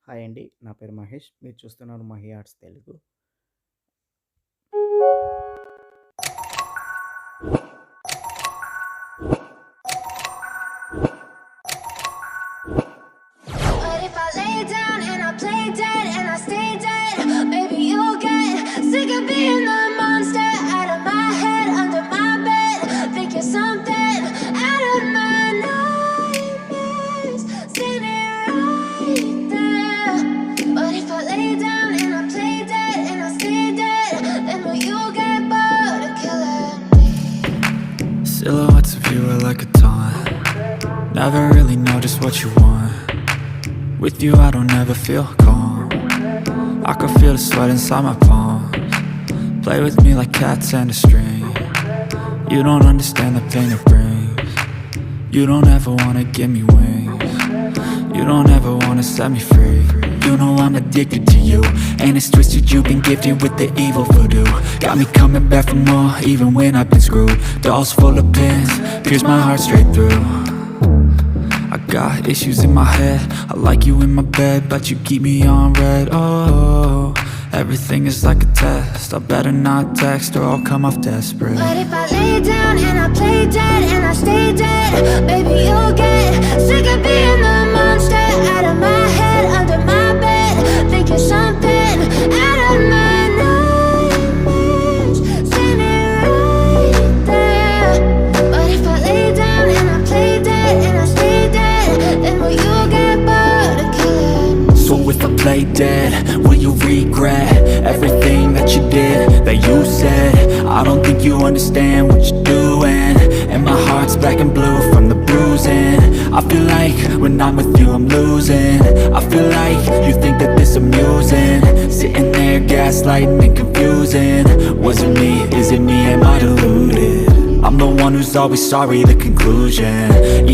Hi అండి. నా పేరు మహేష్. మీరు చూస్తున్నారు Mahi arts Telugu. But if I lay down and I play dead and I stay dead, maybe you'll get sick of being the monster out of my head, under my bed. Think you're something out of my nightmares, standing right there. But if I lay down and I play dead and I stay dead, then will you get bored of killing me? Silhouettes of you are like a taunt. Never really know just what you want. With you I don't ever feel calm. I can feel the sweat inside my palms. Play with me like cats and a string. You don't understand the pain it brings. You don't ever wanna give me wings. You don't ever wanna set me free. You know I'm addicted to you, and it's twisted, you've been gifted with the evil voodoo. Got me coming back for more, even when I've been screwed. Dolls full of pins, pierce my heart straight through. I got issues in my head, I like you in my bed, but you keep me on red. Oh, everything is like a test, I better not text or I'll come off desperate. But if I lay down and I play dead and I stay dead, baby you'll get sick of being the monster out of my head, under my bed. Think you're something out of my nightmares, standing right there. But if I lay down and I play dead and I stay dead, then will you get bored of killing me? So if I play dead, will you regret everything that you did, that you said? I don't think you understand what you're doing, and my heart's black and blue from the bruising. I feel like when I'm with you I'm losing. I feel like you think that this amusing, sitting there gaslighting and confusing. Was it me? Is it me? Am I deluded? I'm the one who's always sorry, the conclusion,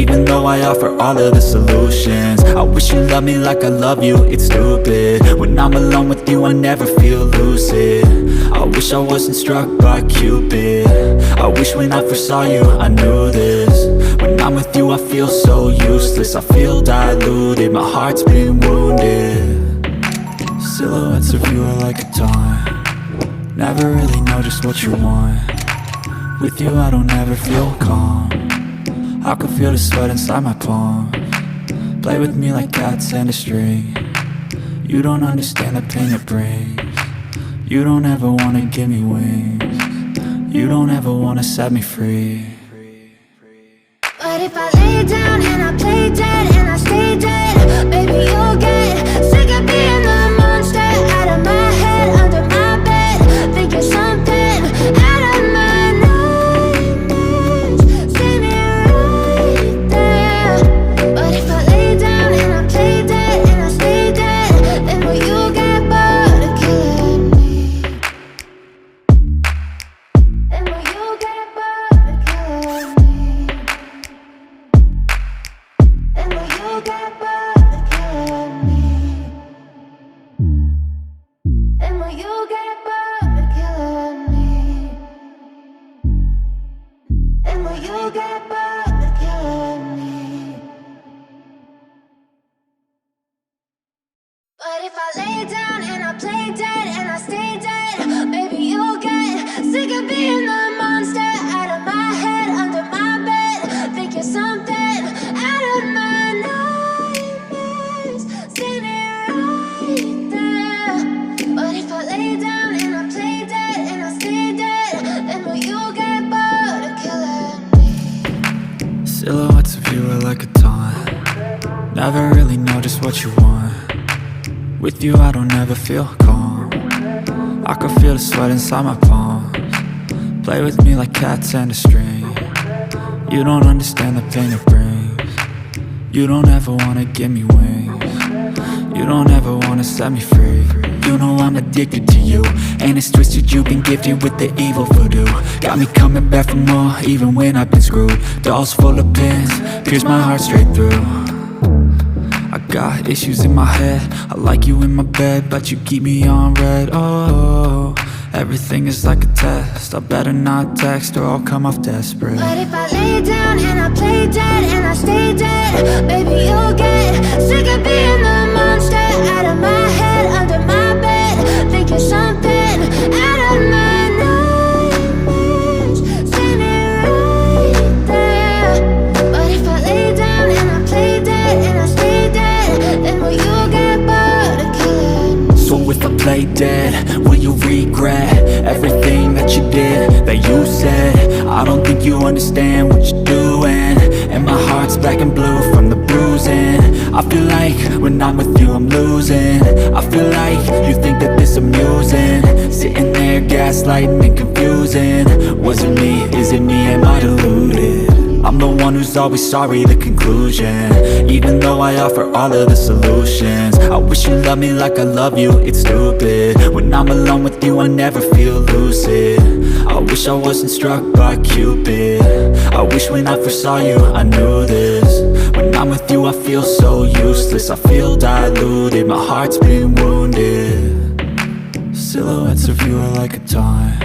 even though I offer all of the solutions. I wish you loved me like I love you, it's stupid. When I'm alone with you I never feel lucid. I wish I wasn't struck by Cupid. I wish when I first saw you I knew this. When I'm with you I feel so useless, I feel diluted, my heart's been wounded. Silhouettes of you are like a taunt. Never really know just what you want. With you I don't ever feel calm. I can feel the sweat inside my palms. Play with me like cats and a string. You don't understand the pain it brings. You don't ever wanna give me wings. You don't ever wanna set me free. But if I lay down and I play dead and I stay dead, baby you'll get sick of being the monster out of my head, under my bed. Think you're something out of my nightmares, standing right there. But if I lay down and I play dead and I stay dead, then will you get bored of killing me? Then will you get bored of killing me? And will you get bored of killing me? And will you get bored of killing me? And will you get bored of killing me? But if I lay down and I play dead and I stay dead, baby you'll get sick of being the monster out of my head, under my bed. Think you're something out of my nightmares, standing right there. But if I lay down and I play dead and I stay dead, then will you get bored of killing me? Silhouettes of you are like a taunt. Never really know just what you want. With you I don't ever feel calm. I can feel the sweat inside my palms. Play with me like cats and a string. You don't understand the pain it brings. You don't ever wanna give me wings. You don't ever wanna set me free. You know I'm addicted to you, and it's twisted, you've been gifted with the evil voodoo. Got me coming back for more, even when I've been screwed. Dolls full of pins, pierce my heart straight through. I got issues in my head, I like you in my bed, but you keep me on red. Oh, everything is like a test, I better not text or I'll come off desperate. But if I lay down and I play dead and I stay dead, baby you'll get sick of being the monster out of play dead? Will you regret everything that you did, that you said? I don't think you understand what you're doing, and my heart's black and blue from the bruising. I feel like when I'm with you I'm losing. I feel like you think that this amusing, sitting there gaslighting and confusing. Was it me? Is it me? Am I deluded? I'm the one who's always sorry, the conclusion. Even though I offer all of the solutions, I wish you loved me like I love you, it's stupid. When I'm alone with you I never feel lucid. I wish I wasn't struck by Cupid. I wish when I first saw you I knew this. When I'm with you I feel so useless, I feel diluted, my heart's been wounded. Silhouettes of you are like a taunt,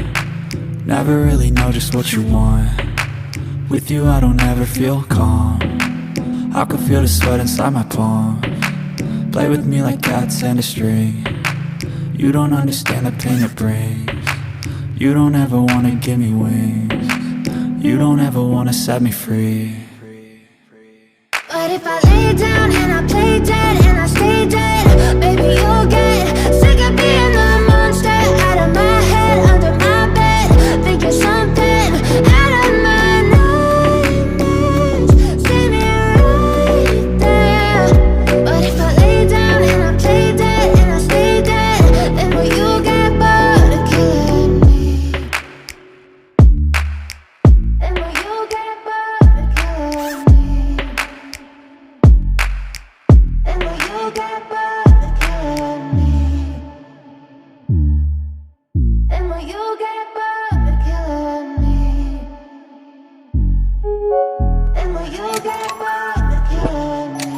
never really know just what you want. With you I don't ever feel calm, I can feel the sweat inside my palms. Play with me like cats and a string. You don't understand the pain it brings. You don't ever wanna give me wings. You don't ever wanna set me free. But if I lay down and I play dead and I stay dead, baby you'll get sick of being the monster out of my head, under my bed, thinking something out of my nightmares. See me right there. But if I lay down and I play dead and I stay dead, then will you get bored of killing me? Then will you get bored of killing me? And will you get bored of killing me? And will you get bored of killing me? And will you get bored of killing me?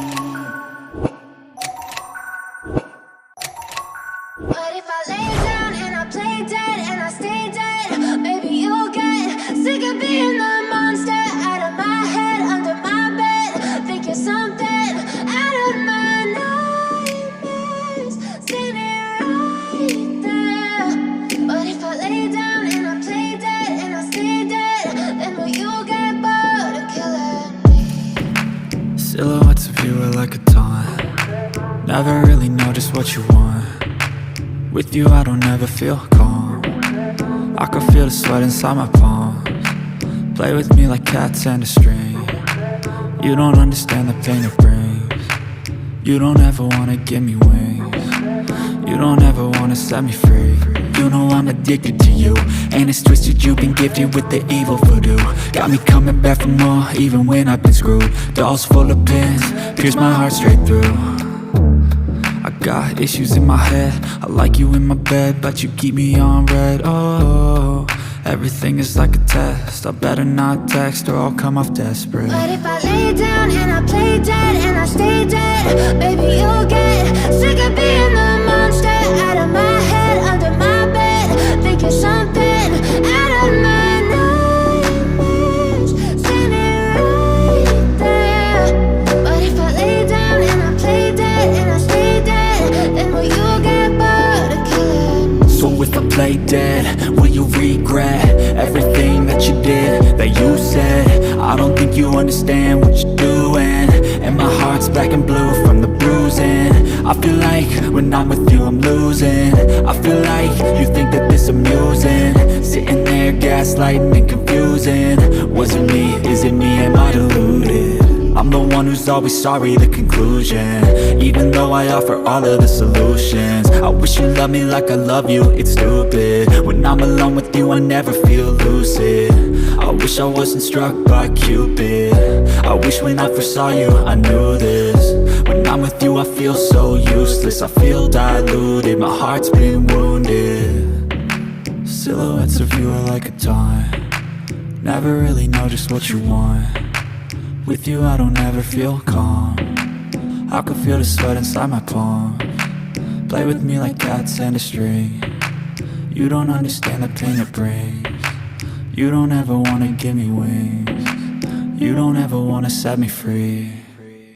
But if I lay down and I play dead and I stay dead, baby you'll get sick of being the monster out of my head, under my bed, thinking something out of my nightmares. See me right there. But if I lay down and I play dead and I stay dead, then will you get bored of killing me? Silhouettes of you are like a taunt, never really know just what you want. With you I don't ever feel calm, I can feel the sweat inside my palms. Play with me like cats and a string. You don't understand the pain it brings. You don't ever wanna give me wings. You don't ever wanna set me free. You know I'm addicted to you, and it's twisted, you've been gifted with the evil voodoo. Got me coming back for more, even when I've been screwed. Dolls full of pins, pierce my heart straight through. I got issues in my head, I like you in my bed, but you keep me on red. Oh, everything is like a test, I better not text or I'll come off desperate. But if I lay down and I play dead and I stay dead, baby you'll get sick of being the monster out of my head, under my bed, thinking something out of my nightmares. See me right there. But if I lay down and I play dead and I stay dead, then will you get bored of killing me? So if I play dead, will you regret everything that you did, that you said? I don't think you understand what you're doing, and my heart's black and blue from the bruising. I feel like when I'm with you I'm losing. I feel like you think that this amusing, sitting there gaslighting and confusing. Was it me? Is it me? Am I deluded? I'm the one who's always sorry, the conclusion. Even though I offer all of the solutions, I wish you loved me like I love you, it's stupid. When I'm alone with you I never feel lucid. I wish I wasn't struck by Cupid. I wish when I first saw you I knew this. When I'm with you I feel so useless, I feel diluted, my heart's been wounded. Silhouettes of you are like a taunt, never really know just what you want. With you I don't ever feel calm, I can feel the sweat inside my palms. Play with me like cats and a string. You don't understand the pain it brings. You don't ever wanna give me wings. You don't ever wanna set me free.